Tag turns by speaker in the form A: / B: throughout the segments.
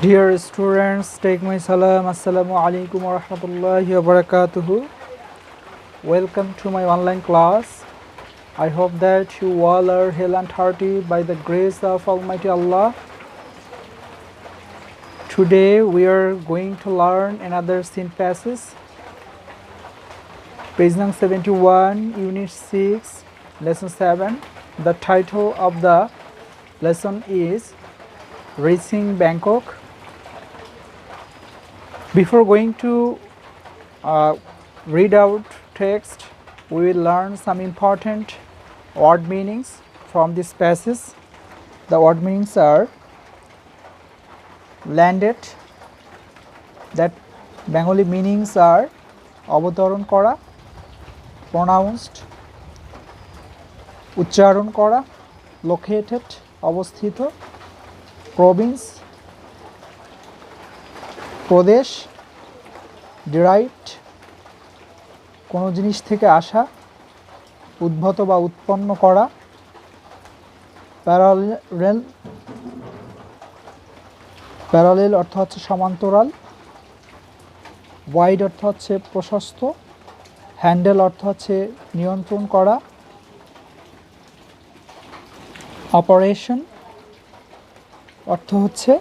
A: Dear students, take my salam. Assalamu alaikum wa rahmatullahi wa barakatuhu. Welcome to my online class. I hope that you all are hale and hearty by the grace of Almighty Allah. Today we are going to learn another scene passage. Page number 71, Unit 6, Lesson 7. The title of the lesson is Reaching Bangkok. Before going to read out text, we will learn some important word meanings from this passage. The word meanings are landed, that Bengali meanings are অবতরণ করা, pronounced উচ্চারণ করা, located অবস্থিত, province প্রদেশ, derived কোনো জিনিস থেকে আসা, উদ্ভূত বা উৎপন্ন করা, প্যারালেল অর্থ হচ্ছে সমান্তরাল, ওয়াইড অর্থ হচ্ছে প্রশস্ত, হ্যান্ডেল অর্থ হচ্ছে নিয়ন্ত্রণ করা, অপারেশন অর্থ হচ্ছে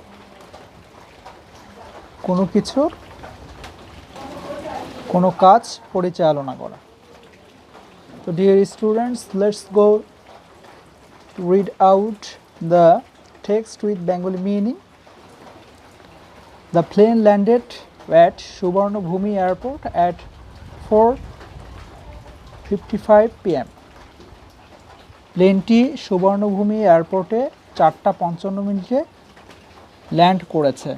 A: কোনো কিছুর কোনো কাজ পরিচালনা করা। So dear students, let's go to read out the text with Bengali meaning. The plane landed at Subarnabhumi Airport at 4:55 p.m. প্লেনটি সুবর্ণভূমি এয়ারপোর্টে 4:55 ল্যান্ড করেছে।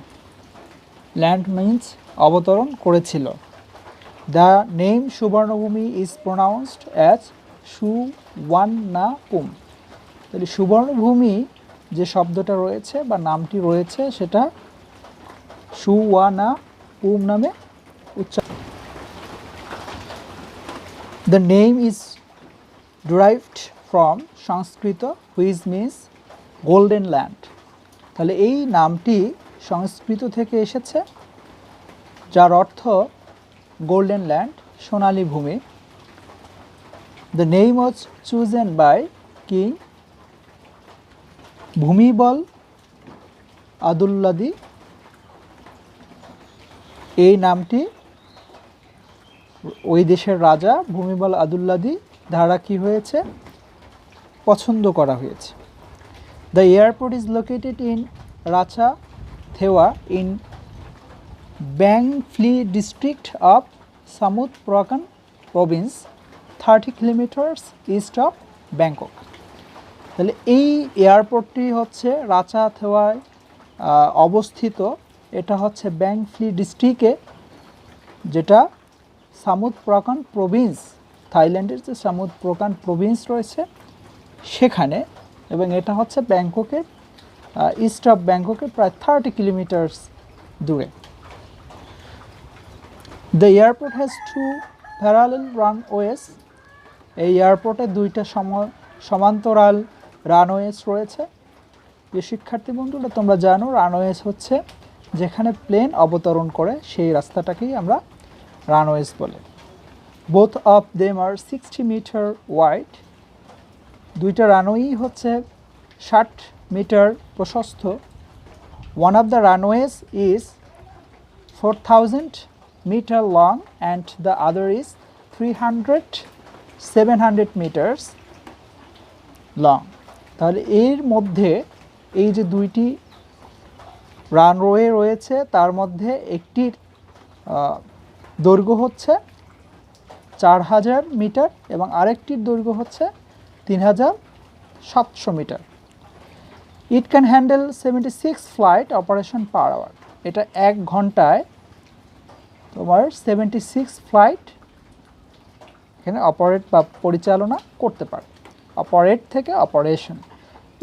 A: ল্যান্ড মিন্স অবতরণ করেছিল। The name Suvarnabhumi is pronounced as Suwannaphum. তাহলে Suvarnabhumi যে শব্দটা রয়েছে বা নামটি রয়েছে সেটা সুওয়ানাপুম নামে উচ্চারণ। The name is derived from Sanskrit which means golden land. তাহলে এই নামটি সংস্কৃত থেকে এসেছে যার অর্থ গোল্ডেন ল্যান্ড, সোনালী ভূমি। The name was chosen by king Bhumibol Adulyadej. এই নামটি ওই দেশের রাজা ভূমিবল আদুল্লাদি দ্বারা কি হয়েছে, পছন্দ করা হয়েছে। The airport is located in Racha Thewa in Bang Phli district of Samut Prakan province 30 kilometres east of Bangkok. তাহলে এই এয়ারপোর্টটি হচ্ছে রাচা থেওয়ায় অবস্থিত। এটা হচ্ছে ব্যাংফ্লি ডিস্ট্রিক্টে, যেটা সামুদ প্রকান প্রভিন্স, থাইল্যান্ডের যে সামুদ প্রকান প্রভিন্স রয়েছে সেখানে, এবং এটা হচ্ছে ব্যাংককের ইস্ট অফ ব্যাংককের প্রায় 30 কিলোমিটার্স দূরে। The airport has 2 parallel runways. এই এয়ারপোর্টে 2টা সমান্তরাল রানওয়েজ রয়েছে। যে শিক্ষার্থী বন্ধুরা তোমরা জানো, রানওয়েজ হচ্ছে যেখানে প্লেন অবতরণ করে সেই রাস্তাটাকেই আমরা রানওয়েজ বলে। Both of them are 60 metre wide. 2টা রানওয়েই হচ্ছে 60 মিটার প্রশস্ত। One of the runways is 4000 metre long and the other is 700 metres long. তাহলে এর মধ্যে এই যে 2টি রানওয়ে রয়েছে তার মধ্যে একটির দৈর্ঘ্য হচ্ছে 4000 মিটার এবং আরেকটির দৈর্ঘ্য হচ্ছে 3700 metre. It can handle 76 flight operation per hour. এটা 1 ঘন্টায় তোমার 76 ফ্লাইট এখানে অপারেট বা পরিচালনা করতে পারে। অপারেট থেকে operation.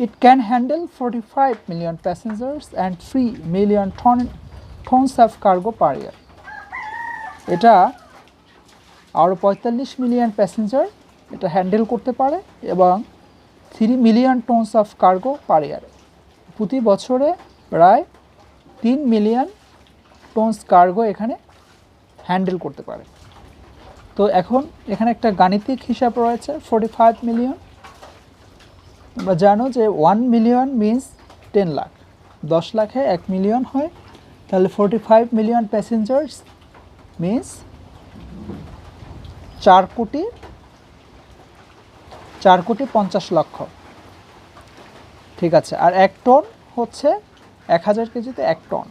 A: It can handle 45 million passengers and 3 million tons of cargo per year. এটা আরও 45 মিলিয়ন প্যাসেঞ্জার এটা হ্যান্ডেল করতে পারে এবং 3 million tons of cargo per ইয়ার। প্রতি বছরে প্রায় 3 মিলিয়ন টনস কার্গো এখানে হ্যান্ডেল করতে পারে। তো এখন এখানে একটা গাণিতিক হিসাব রয়েছে 45 মিলিয়ন। তোমরা জানো যে 1 মিলিয়ন মিনস 10 লাখ, 10 লাখে 1 মিলিয়ন হয়, তাহলে 45 মিলিয়ন প্যাসেঞ্জার্স মিনস 4 কোটি 50 লক্ষ। ঠিক আছে, আর 1 টন হচ্ছে 1000 কেজিতে 1 ton.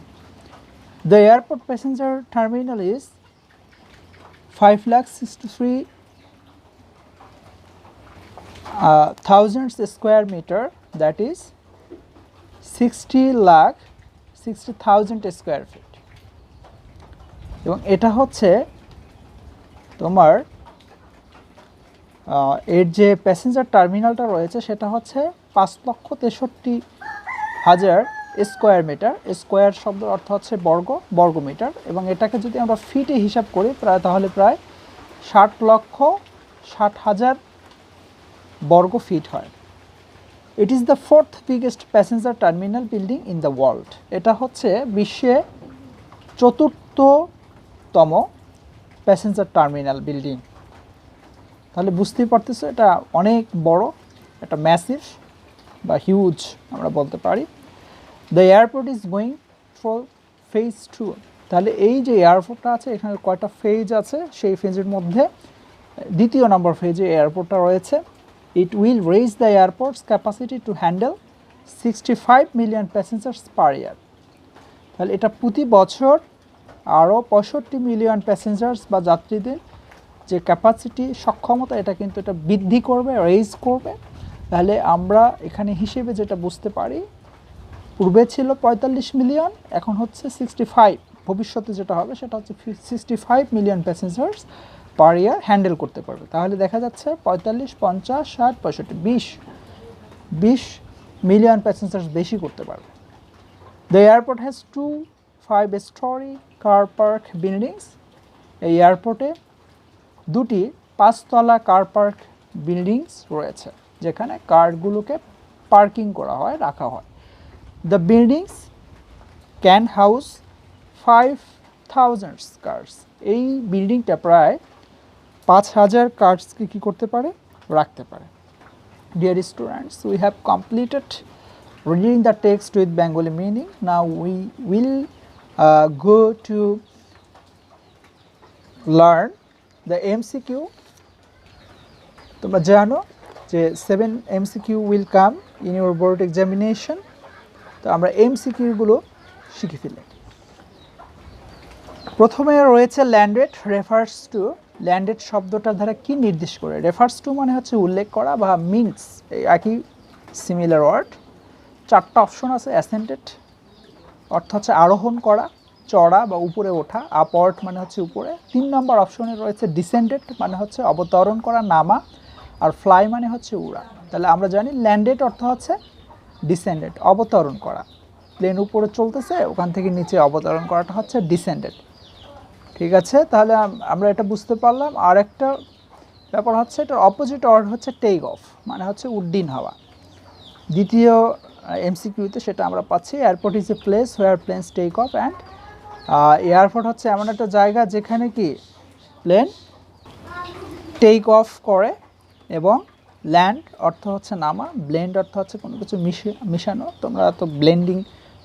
A: The airport passenger terminal is 5,63,000 square meter, that is 60,60,000 square feet। এবং এটা হচ্ছে তোমার এর যে প্যাসেঞ্জার টার্মিনালটা রয়েছে সেটা হচ্ছে 5,63,000 স্কোয়ার মিটার। স্কোয়ার শব্দের অর্থ হচ্ছে বর্গমিটার, এবং এটাকে যদি আমরা ফিটে হিসাব করি তাহলে প্রায় 60,60,000 বর্গ ফিট হয়। It is the 4th biggest passenger terminal building in the world. এটা হচ্ছে বিশ্বে 4র্থতম প্যাসেঞ্জার টার্মিনাল বিল্ডিং। তাহলে বুঝতেই পারতেছো এটা অনেক বড়, এটা ম্যাসিভ বা হিউজ আমরা বলতে পারি। The airport is going for phase 2। তাহলে এই যে এয়ারপোর্টটা আছে এখানে কয়টা ফেজ আছে, সেই ফেজের মধ্যে 2য় নম্বর ফেজে এয়ারপোর্টটা রয়েছে। It will raise the airport's capacity to handle 65 million passengers per year. তাহলে এটা প্রতি বছর আরও 65 মিলিয়ন প্যাসেঞ্জার্স বা যাত্রীদের যে ক্যাপাসিটি সক্ষমতা এটা কিন্তু এটা বৃদ্ধি করবে, রেজ করবে। তাহলে আমরা এখানে হিসেবে যেটা বুঝতে পারি, পূর্বে ছিল 45 মিলিয়ন, এখন হচ্ছে 65, ভবিষ্যতে যেটা হবে সেটা হচ্ছে 65 মিলিয়ন প্যাসেঞ্জার্স পার ইয়ার হ্যান্ডেল করতে পারবে। তাহলে দেখা যাচ্ছে 45, 50, 60, 65, 20 মিলিয়ন প্যাসেঞ্জার্স বেশি করতে পারবে। The airport has 2 5-story car park buildings. এই এয়ারপোর্টে 2টি 5তলা কার পার্ক বিল্ডিংস রয়েছে, যেখানে কারগুলোকে পার্কিং করা হয়, রাখা হয়। The buildings can house 5,000 cars. এই বিল্ডিংটা প্রায় 5,000 কার্সকে কী করতে পারে, রাখতে পারে। Dear students, we have completed reading the text with Bengali meaning. Now we will go to learn the MCQ. তোমরা জানো যে 7 MCQ will come in your board examination. তো আমরা MCQ গুলো শিখে ফেলি। প্রথমে রয়েছে ল্যান্ডেড রেফার্স টু। ল্যান্ডেড শব্দটার দ্বারা কি নির্দেশ করে? রেফার্স টু মানে হচ্ছে উল্লেখ করা বা মিনস, এই একই সিমিলার ওয়ার্ড। 4টা অপশন আছে। অ্যাসেন্ডেড অর্থ হচ্ছে আরোহণ করা, চড়া বা উপরে ওঠা। আপওয়ার্ড মানে হচ্ছে উপরে। 3 নম্বর অপশনে রয়েছে ডিসেন্ডেড মানে হচ্ছে অবতরণ করা, নামা। আর ফ্লাই মানে হচ্ছে উড়া। তাহলে আমরা জানি ল্যান্ডেড অর্থ হচ্ছে ডিসেন্ডেড, অবতরণ করা। প্লেন উপরে চলতেছে, ওখান থেকে নিচে অবতরণ করাটা হচ্ছে ডিসেন্ডেড। ঠিক আছে, তাহলে আমরা এটা বুঝতে পারলাম। আর একটা ব্যাপার হচ্ছে এটার অপোজিট ওয়ার্ড হচ্ছে টেক অফ, মানে হচ্ছে উড্ডীন হওয়া। দ্বিতীয় এমসিকিউতে সেটা আমরা পাচ্ছি। Airport is a place where planes take off and. Airport হচ্ছে এমন একটা জায়গা যেখানে কি প্লেন টেক অফ করে, এবং ল্যান্ড অর্থ হচ্ছে নামা, ব্লেন্ড অর্থ হচ্ছে কোনো কিছু মিশানো। তোমরা তো ব্লেন্ডিং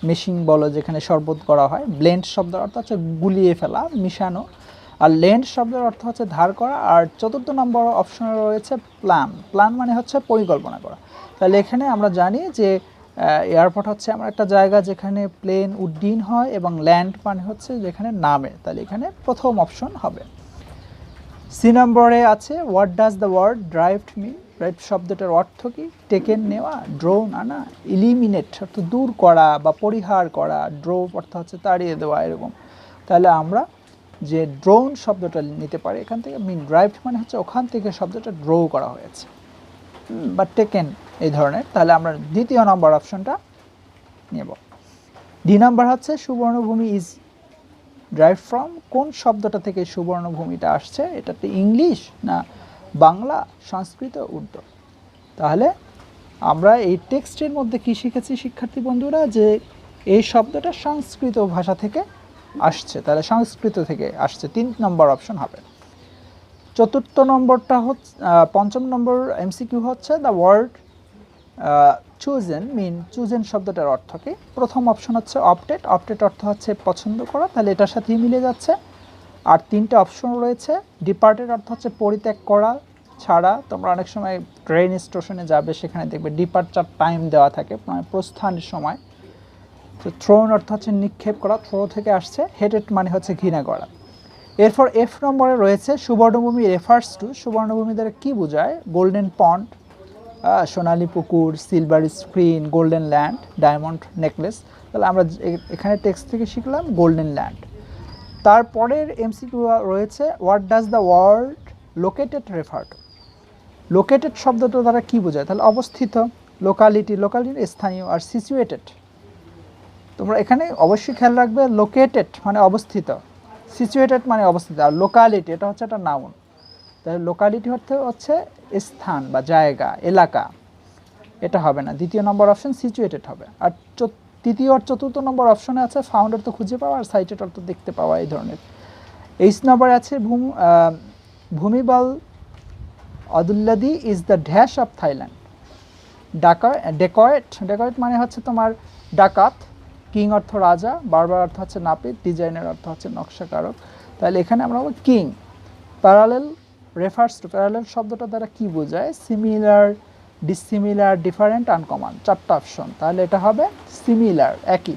A: মেশিন বলো, যেখানে শরবত করা হয়। ব্লেন্ড শব্দের অর্থ হচ্ছে গুলিয়ে ফেলা, মিশানো। আর লেন্ড শব্দের অর্থ হচ্ছে ধার করা। আর 4র্থ নম্বর অপশনে রয়েছে প্ল্যান। প্ল্যান মানে হচ্ছে পরিকল্পনা করা। তাহলে এখানে আমরা জানি যে এয়ারপোর্ট হচ্ছে এমন একটা জায়গা যেখানে প্লেন উড্ডীন হয়, এবং ল্যান্ড মানে হচ্ছে যেখানে নামে। তাহলে এখানে প্রথম অপশন হবে। সি নম্বরে আছে what does the word drived mean. Drive শব্দটার অর্থ কি? টেকেন নেওয়া, ড্রোন আনা, ইলিমিনেট অর্থ দূর করা বা পরিহার করা, ড্রোভ অর্থ হচ্ছে তাড়িয়ে দেওয়া, এরকম। তাহলে আমরা যে ড্রোন শব্দটা নিতে পারি এখান থেকে। মিন ড্রাইভড মানে হচ্ছে ওখান থেকে শব্দটা ড্র করা হয়েছে, বা টেকেন এই ধরনের। তাহলে আমরা 2য় নম্বর অপশনটা নেব। ডি নাম্বার হচ্ছে সুবর্ণভূমি ইজ ড্রাইভ ফ্রম। কোন শব্দটা থেকে সুবর্ণভূমিটা আসছে? এটাতে ইংলিশ না বাংলা, সংস্কৃত, উর্দু? তাহলে আমরা এই টেক্সটের মধ্যে কি শিখেছি শিক্ষার্থী বন্ধুরা? যে এই শব্দটা সংস্কৃত ভাষা থেকে আসছে, তাহলে সংস্কৃত থেকে আসছে, 3 নম্বর অপশন হবে। চতুর্থ নম্বরটা হচ্ছে, 5ম নম্বর এমসিকিউ হচ্ছে the word chosen mean, chosen শব্দটার অর্থ কি? প্রথম অপশন হচ্ছে অপটেড, অপটেড অর্থ হচ্ছে পছন্দ করা, তাহলে এটার সাথেই মিলে যাচ্ছে। আর 3টে অপশন রয়েছে। ডিপার্টেড অর্থ হচ্ছে পরিত্যাগ করা, ছাড়া। তোমরা অনেক সময় ট্রেন স্টেশনে যাবে, সেখানে দেখবে ডিপার্চার টাইম দেওয়া থাকে, মানে প্রস্থানের সময়। তো থ্রোন অর্থ হচ্ছে নিক্ষেপ করা, থ্রো থেকে আসছে। হেটেড মানে হচ্ছে ঘৃণা করা। এরপর এফ নম্বরে রয়েছে সুবর্ণভূমি রেফার্স টু, সুবর্ণভূমি দ্বারা কী বোঝায়? গোল্ডেন পন্ড, সোনালি পুকুর, silver screen, golden land, diamond necklace. তাহলে আমরা এখানে টেক্সট থেকে শিখলাম গোল্ডেন ল্যান্ড। তারপরের এমসিকিউ রয়েছে what does the word located refer to, located শব্দটা দ্বারা কী বোঝায়? তাহলে অবস্থিত, লোকালিটি, লোকালিটি স্থানীয়। আর সিচুয়েটেড, তোমরা এখানে অবশ্যই খেয়াল রাখবে, লোকেটেড মানে অবস্থিত, সিচুয়েটেড মানে অবস্থিত, আর লোকালিটি এটা হচ্ছে একটা নাউন। তাহলে লোকালিটি হচ্ছে স্থান বা জায়গা, এলাকা, এটা হবে না। দ্বিতীয় নম্বর অপশন সিচুয়েটেড হবে। আর তৃতীয় আর চতুর্থ নম্বর অপশনে আছে ফাউন্ড অর্থ খুঁজে পাওয়া, আর সাইটেড অর্থ দেখতে পাওয়া, এই ধরনের। 8 নম্বরে আছে Bhumibol Adulyadej is the dash of Thailand. Dacoit, dacoit মানে হচ্ছে তোমার ডাকাত। কিং অর্থ রাজা, বারবার অর্থ হচ্ছে নাপিত, ডিজাইনের অর্থ হচ্ছে নকশাকারক। তাহলে এখানে আমরা বলব king. Parallel refers to, parallel শব্দটা দ্বারা কি বোঝায়? সিমিলার, ডিসিমিলার, ডিফারেন্ট, আনকমন, 4টা অপশন। তাহলে এটা হবে সিমিলার, একই।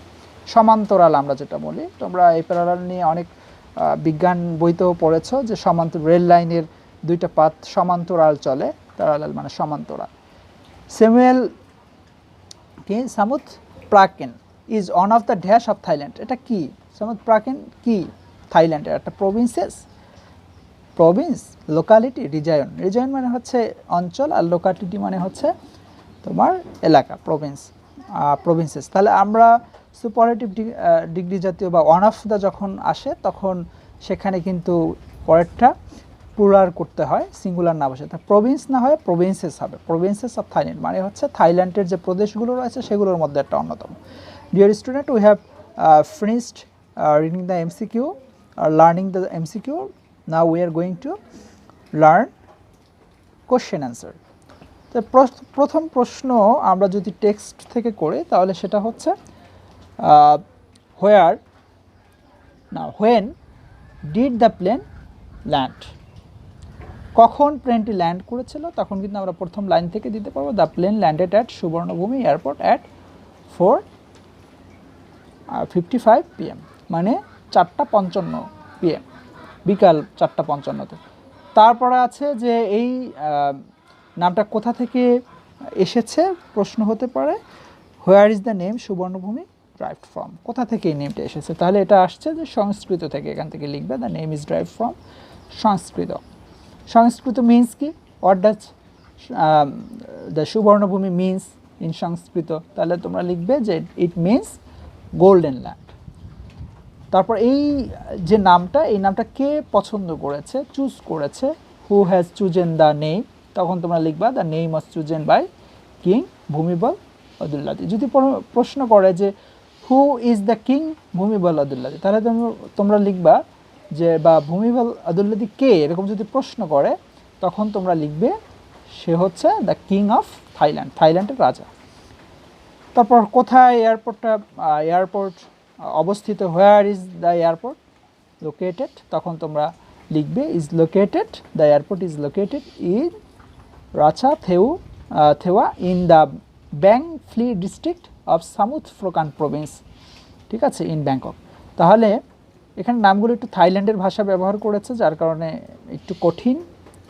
A: সমান্তরাল আমরা যেটা বলি, তোমরা এই প্যারালেল নিয়ে অনেক বিজ্ঞান বইতেও পড়েছো যে রেল লাইনের 2টা পাত সমান্তরাল চলে, প্যারালেল মানে সমান্তরাল। স্যামুয়েল কি Samut Prakan is one of the dash of Thailand, এটা কি? সামুদ প্রাকেন কি? থাইল্যান্ডের একটা provinces, province. Locality region, region মানে হচ্ছে অঞ্চল, আর লোকালিটি মানে হচ্ছে তোমার এলাকা, প্রভিন্স, প্রভিন্সেস। তাহলে আমরা সুপারলেটিভ ডিগ্রি জাতীয় বা ওয়ান অফ দ্য যখন আসে, তখন সেখানে কিন্তু পরেরটা প্লুরাল করতে হয়, সিঙ্গুলার না বসে। তা প্রভিন্স না হয় প্রভিন্সেস হবে, প্রভিন্সেস অফ থাইল্যান্ড মানে হচ্ছে থাইল্যান্ডের যে প্রদেশগুলো রয়েছে সেগুলোর মধ্যে একটা অন্যতম। Dear student, we have finished reading the MCQ or learning the MCQ. Now we are going to learn question answer. তো প্রথম প্রশ্ন আমরা যদি টেক্সট থেকে করি তাহলে সেটা হচ্ছে when did the plane land? কখন প্লেনটি ল্যান্ড করেছিল? তখন কিন্তু আমরা প্রথম লাইন থেকে দিতে পারবো the plane landed at Suvarnabhumi airport at 4:55 PM, মানে 4:55 PM, বিকাল 4:55-তে। তারপরে আছে যে এই নামটা কোথা থেকে এসেছে প্রশ্ন হতে পারে, হোয়ার ইজ দ্য নেম সুবর্ণভূমি ড্রাইভড ফ্রম, কোথা থেকে এই নেমটা এসেছে? তাহলে এটা আসছে যে সংস্কৃত থেকে, এখান থেকে লিখবে the name is derived from Sanskrit. Sanskrit means কি? What does the Suvarnabhumi means in Sanskrit? তাহলে তোমরা লিখবে যে ইট মিন্স গোল্ডেন ল্যান্ড। তারপর এই যে নামটা, এই নামটা কে পছন্দ করেছে, চুজ করেছে? Who has chosen the name? তখন তোমরা লিখবা the name was chosen by king Bhumibol Adulyadej. যদি প্রশ্ন করে যে who is the king Bhumibol Adulyadej, তাহলে তোমরা লিখবা যে বা ভূমিবল অদুল্লাদি কে, এরকম যদি প্রশ্ন করে তখন তোমরা লিখবে সে হচ্ছে দ্য কিং অফ থাইল্যান্ড, থাইল্যান্ডের রাজা। তারপর কোথায় এয়ারপোর্টটা, এয়ারপোর্ট অবস্থিত, where is the airport located? তখন তোমরা লিখবে is located, the airport is located in Thewa in the Bang Phli district of Samut Prakan province, ঠিক আছে, ইন ব্যাংকক। তাহলে এখানে নামগুলো একটু থাইল্যান্ডের ভাষা ব্যবহার করেছে, যার কারণে একটু কঠিন,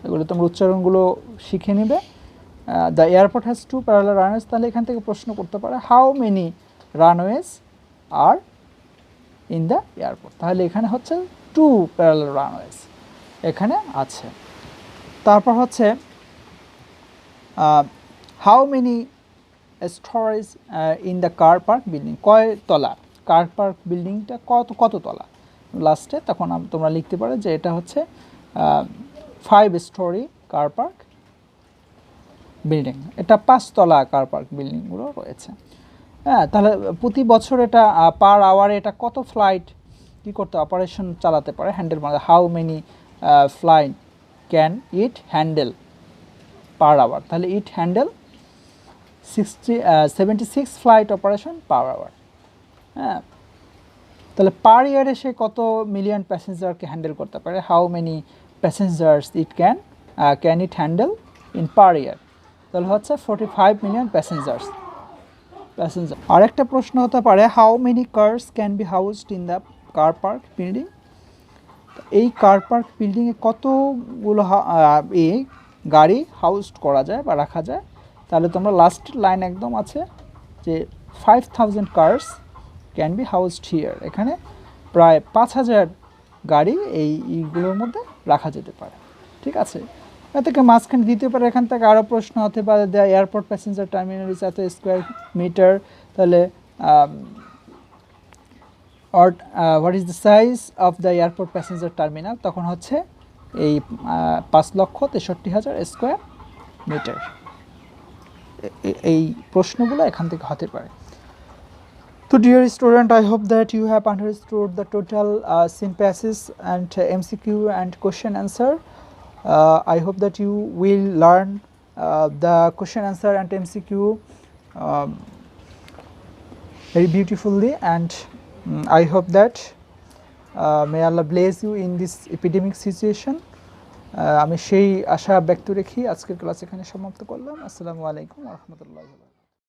A: এগুলো তোমরা উচ্চারণগুলো শিখে নেবে। The airport has 2 parallel runways, তাহলে এখান থেকে প্রশ্ন করতে পারে how many runways are in the airport? তাহলে এখানে হচ্ছে 2 প্যারালাল রানওয়েজ এখানে আছে। তারপর হচ্ছে how many storage in the car park building, কয় তলা কার পার্ক বিল্ডিংটা, কত তলা লাস্টে? তখন তোমরা লিখতে পারো যে এটা হচ্ছে 5 স্টোরি কার পার্ক বিল্ডিং, এটা 5 তলা কার পার্ক বিল্ডিংগুলো রয়েছে। হ্যাঁ, তাহলে প্রতি বছর এটা পার আওয়ারে এটা কত ফ্লাইট কি করতে অপারেশন চালাতে পারে, হ্যান্ডেল মানে how many flight can it handle per hour. তাহলে it handle 76 flight operation per hour. হ্যাঁ, তাহলে পার ইয়ারে সে কত মিলিয়ন প্যাসেঞ্জারকে হ্যান্ডেল করতে পারে, how many passengers it can it handle in per year. তাহলে হচ্ছে 45 মিলিয়ন প্যাসেঞ্জার। আরেকটা প্রশ্ন হতে পারে how many cars can be housed in the car park building. এই কার পার্ক বিল্ডিংয়ে কতগুলো গাড়ি হাউসড করা যায় বা রাখা যায়। তাহলে তোমরা লাস্ট লাইন একদম আছে যে 5000 cars can be housed here, এখানে প্রায় 5000 গাড়ি এইগুলোর মধ্যে রাখা যেতে পারে। ঠিক আছে, এ থেকে মাঝখানে দিতে পারে। এখান থেকে আরও প্রশ্ন হতে পারে the airport passenger terminal is এত স্কোয়ার মিটার, তাহলে what is the size of the airport passenger terminal, তখন হচ্ছে এই 5,63,000 স্কোয়ার মিটার। এই প্রশ্নগুলো এখান থেকে হতে পারে। So dear student, I hope that you have understood the total synthesis and MCQ and question answer. I hope that you will learn the question answer and MCQ very beautifully, and I hope that may Allah bless you in this epidemic situation. আমি সেই আশা ব্যক্ত রেখে আজকের class এখানে সমাপ্ত করলাম। আসসালামু আলাইকুম ওয়া রাহমাতুল্লাহি।